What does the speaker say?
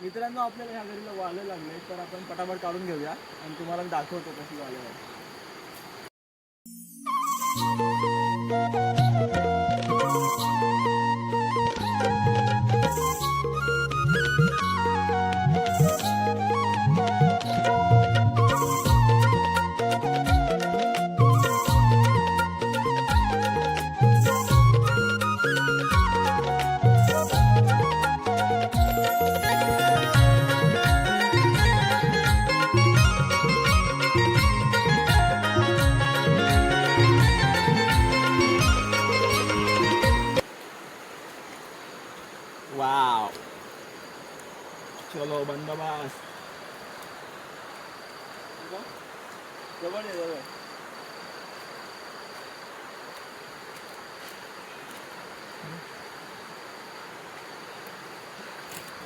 मित्रांनो आपल्याला ह्या घरीला वाले लागले तर आपण पटापट काढून घेऊया आणि तुम्हाला मी दाखवतो कशी वाले आहे. वाव, चलो बंदोबस्त. जवळ ये जवळ.